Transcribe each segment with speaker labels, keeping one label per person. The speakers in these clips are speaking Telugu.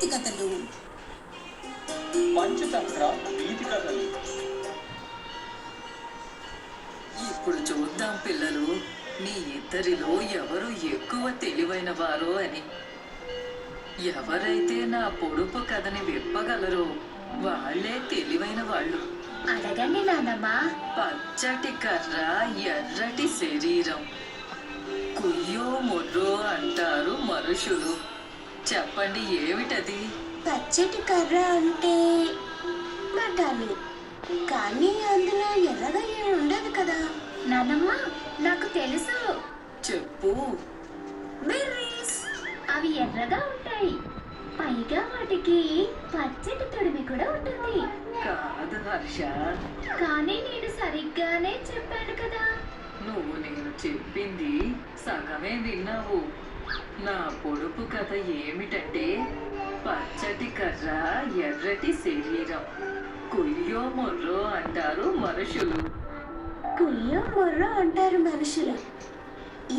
Speaker 1: నీతి కథలు.
Speaker 2: పంచతంత్ర నీతి కథలు.
Speaker 3: ఇప్పుడు చూద్దాం పిల్లలు, మీ ఇద్దరిలో ఎవరు ఎక్కువ తెలివైన వారో అని. ఎవరైతే నా పొడుపు కథని విప్పగలరో వాళ్ళే తెలివైన వాళ్ళు.
Speaker 4: అడగండి నాన్నమ్మ.
Speaker 3: పచ్చటి కర్ర, ఎర్రటి శరీరం, కుయ్యో ముర్రో అంటారు మనుషులు. చెప్పండి, ఏమిటది?
Speaker 4: పచ్చటి కర్ర అంటే బఠానీ, కానీ అందులో ఎర్రగా ఏమి ఉండదు కదా. నాన్నమ్మ, నాకు తెలుసు.
Speaker 3: చెప్పు.
Speaker 4: బెర్రీస్. అవి ఎర్రగా ఉంటాయి, పైగా వాటికి పచ్చటి తొడిమి కూడా ఉంటుంది.
Speaker 3: కాదు హర్ష,
Speaker 4: కానీ నేను సరిగ్గానే చెప్పాను కదా.
Speaker 3: నువ్వు నేను చెప్పింది సగమే విన్నావు. నా పొడుపు కథ ఏమిటంటే, పచ్చటి కర్ర, ఎర్రటి శరీరం, కుయ్యో ముర్రో అంటారు మనుషులు.
Speaker 4: కుయ్యో మొర్రో అంటారు మనుషులు.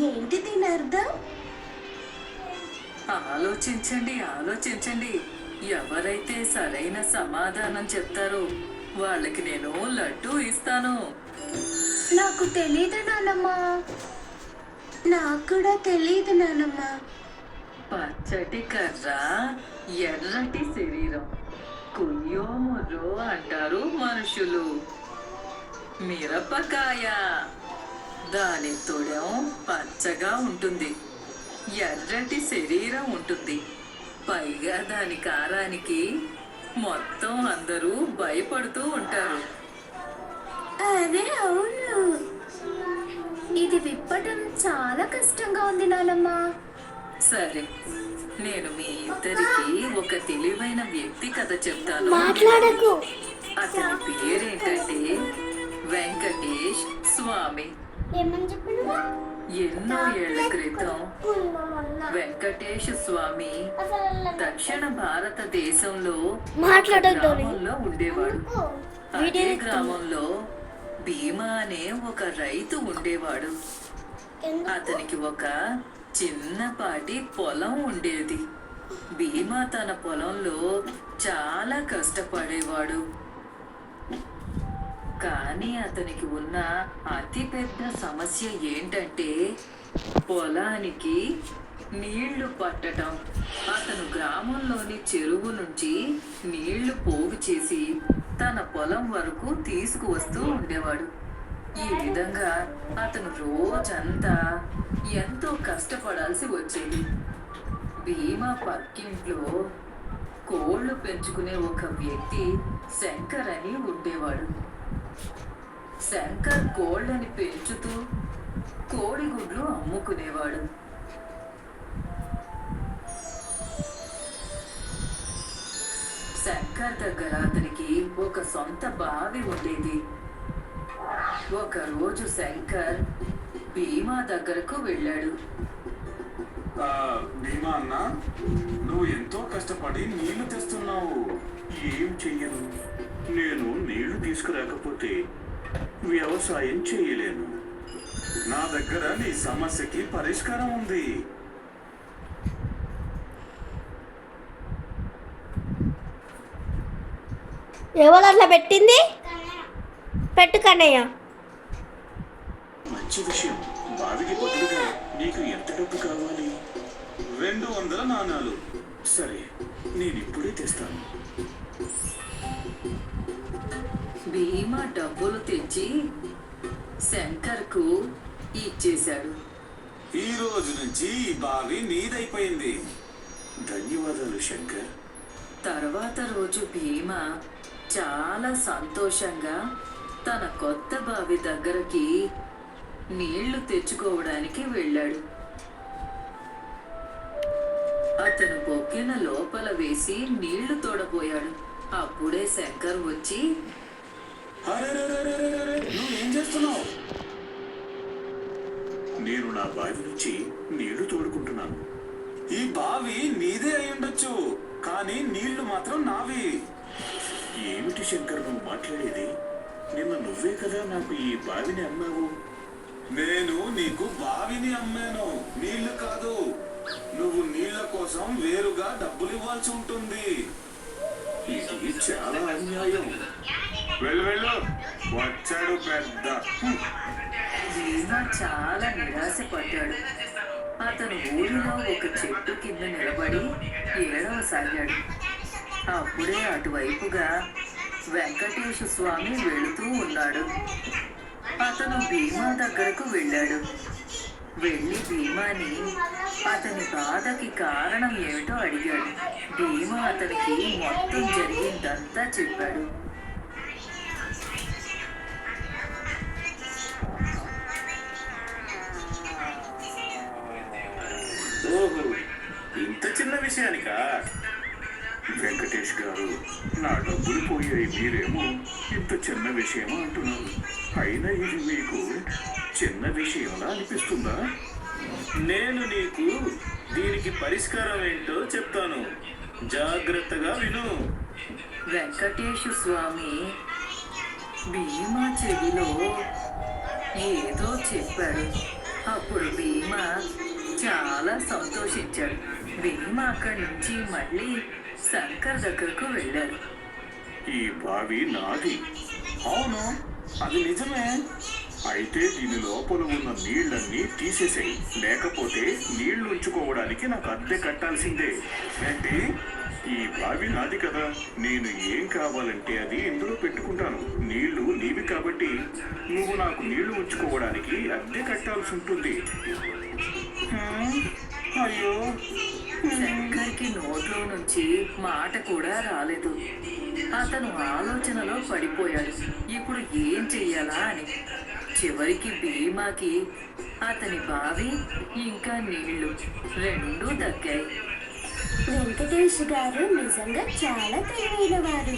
Speaker 4: ఏంటి దీని అర్థం?
Speaker 3: ఆలోచించండి, ఆలోచించండి. ఎవరైతే సరైన సమాధానం చెప్తారో వాళ్ళకి నేను లడ్డూ ఇస్తాను.
Speaker 4: నాకు తెలీదు నాన్నమ్మ. నాకు కూడా తెలీదు నాన్నమ్మ.
Speaker 3: పచ్చటి కర్ర, ఎర్రటి శరీరం, కుయ్యో ముర్రో అంటారు మనుషులు. మిరపకాయ, దాని తొడెం పచ్చగా ఉంటుంది, ఎర్రటి శరీరం ఉంటుంది, పైగా దాని కారానికి మొత్తం అందరూ భయపడుతూ ఉంటారు.
Speaker 4: అదే అవును. ఇది విప్పటం చాలా కష్టంగా ఉంది నానమ్మ.
Speaker 3: సరే, నేను మీ ఇద్దరికి ఒక తెలివైన వ్యక్తి కథ చెప్తాను.
Speaker 4: మాట్లాడకు.
Speaker 3: అతని పేరేంటంటే వెంకటేష్ స్వామి. ఎన్నో ఏళ్ల క్రితం వెంకటేష్ స్వామి దక్షిణ భారతదేశంలో గ్రామంలో ఉండేవాడు. అదే గ్రామంలో భీమా అనే ఒక రైతు ఉండేవాడు. అతనికి ఒక చిన్నపాటి పొలం ఉండేది. భీమా తన పొలంలో చాలా కష్టపడేవాడు. కానీ అతనికి ఉన్న అతిపెద్ద సమస్య ఏంటంటే పొలానికి నీళ్లు పట్టడం. అతను గ్రామంలోని చెరువు నుంచి నీళ్లు పోగు చేసి తన పొలం వరకు తీసుకువస్తూ ఉండేవాడు. ఈ విధంగా అతను రోజంతా ఎంతో కష్టపడాల్సి వచ్చేది. భీమా పక్కింట్లో కోళ్లు పెంచుకునే ఒక వ్యక్తి శంకర్ అని ఉండేవాడు. శంకర్ కోళ్లని పెంచుతూ కోడిగుడ్లు అమ్ముకునేవాడు. శంకర్ దగ్గర అతనికి ఒక సొంత బావి ఉండేది. ఒక రోజు శంకర్ భీమా దగ్గరకు వెళ్ళాడు.
Speaker 2: భీమా అన్న, నువ్వు ఎంతో కష్టపడి నీళ్లు తెస్తున్నావు.
Speaker 5: ఏం చెయ్యను, నేను నీళ్లు తీసుకురాకపోతే వ్యవసాయం చేయలేను.
Speaker 2: నా దగ్గర నీ సమస్యకి పరిష్కారం ఉంది.
Speaker 6: ఎవరు అట్లా పెట్టింది? పెట్టు కన్నయ్య.
Speaker 5: మంచి విషయం. బావికి బదులుగా నీకు ఎంత డబ్బు కావాలి?
Speaker 2: 200 నాణాలు.
Speaker 5: సరే, నేను ఇప్పుడే తెస్తాను.
Speaker 3: భీమా డబ్బులు తెచ్చి శంకర్కు ఇచ్చేశాడు.
Speaker 2: ఈ రోజు నుంచి ఈ బావి నీదైపోయింది.
Speaker 5: ధన్యవాదాలు శంకర్.
Speaker 3: తర్వాత రోజు భీమా చాలా సంతోషంగా తన కొత్త బావి దగ్గరికి నీళ్లు తెచ్చుకోవడానికి వెళ్ళాడు. అతను బొక్కెన లోపల వేసి నీళ్లు తోడబోయాడు. అప్పుడే శంకర్ వచ్చి,
Speaker 2: నువ్వేం చేస్తున్నావు?
Speaker 5: నేను నా బావి నుంచి నీళ్లు తోడుకుంటున్నాను.
Speaker 2: ఈ బావి నీదే అయి ఉండొచ్చు, కానీ నీళ్లు మాత్రం నావి.
Speaker 5: ఏమిటి శంకర్ నువ్వు మాట్లాడేది? నిన్న నువ్వే కదా నాకు ఈ బావిని అమ్మావు.
Speaker 2: నేను నీకు బావిని అమ్మాను, నీళ్లు కాదు. నువ్వు నీళ్ల కోసం వేరుగా డబ్బులు ఇవ్వాల్సి ఉంటుంది.
Speaker 5: ఇది చాలా అన్యాయం.
Speaker 2: వెళ్ళు వెళ్ళు, వచ్చాడు పెద్ద.
Speaker 3: భీమా చాలా నిరాశపడ్డాడు. అతను ఊరిలో ఒక చెట్టు కింద నిలబడి ఏడవసాగాడు. అప్పుడే అటువైపుగా వెంకటేశ్వర స్వామి వెళుతూ ఉన్నాడు. అతను భీమా దగ్గరకు వెళ్ళాడు. వెళ్ళి భీమాని అతని బాధకి కారణం ఏమిటో అడిగాడు. భీమా అతనికి మొత్తం జరిగిందంతా చెప్పాడు.
Speaker 5: ఓహో, ఇంత చిన్న విషయానికా? వెంకటేష్ గారు, నా డబ్బులు పోయాయి, మీరేమో ఇంత చిన్న విషయం అంటున్నారు. అయినా ఇది మీకు చిన్న విషయంలా అనిపిస్తుందా?
Speaker 2: నేను నీకు దీనికి పరిష్కారం ఏంటో చెప్తాను, జాగ్రత్తగా విను.
Speaker 3: వెంకటేశ్వర స్వామి భీమా చెవిలో ఏదో చెప్పాడు. అప్పుడు భీమా చాలా సంతోషించాడు. భీమా అక్కడి నుంచి మళ్ళీ శంకర్ దగ్గరకు వెళ్ళాడు.
Speaker 5: ఈ బావి నాది.
Speaker 2: అవును, అది నిజమే.
Speaker 5: అయితే దీని లోపల ఉన్న నీళ్ళన్నీ తీసేసాయి, లేకపోతే నీళ్లు ఉంచుకోవడానికి నాకు అద్దె కట్టాల్సిందే.
Speaker 2: ఏంటి?
Speaker 5: ఈ బావి నాది కదా, నేను ఏం కావాలంటే అది ఇందులో పెట్టుకుంటాను. నీళ్లు నీవి కాబట్టి నువ్వు నాకు నీళ్లు ఉంచుకోవడానికి అద్దె కట్టాల్సి ఉంటుంది.
Speaker 2: అయ్యో,
Speaker 3: శంకర్కి నోట్లో నుంచి మాట కూడా రాలేదు. అతను ఆలోచనలో పడిపోయాడు. ఇప్పుడు ఏం చెయ్యాలా అని. చివరికి భీమాకి అతని బావి ఇంకా నీళ్లు రెండూ దక్కాయి.
Speaker 6: వెంకటేష్ గారు నిజంగా చాలా తెలివైన వారు.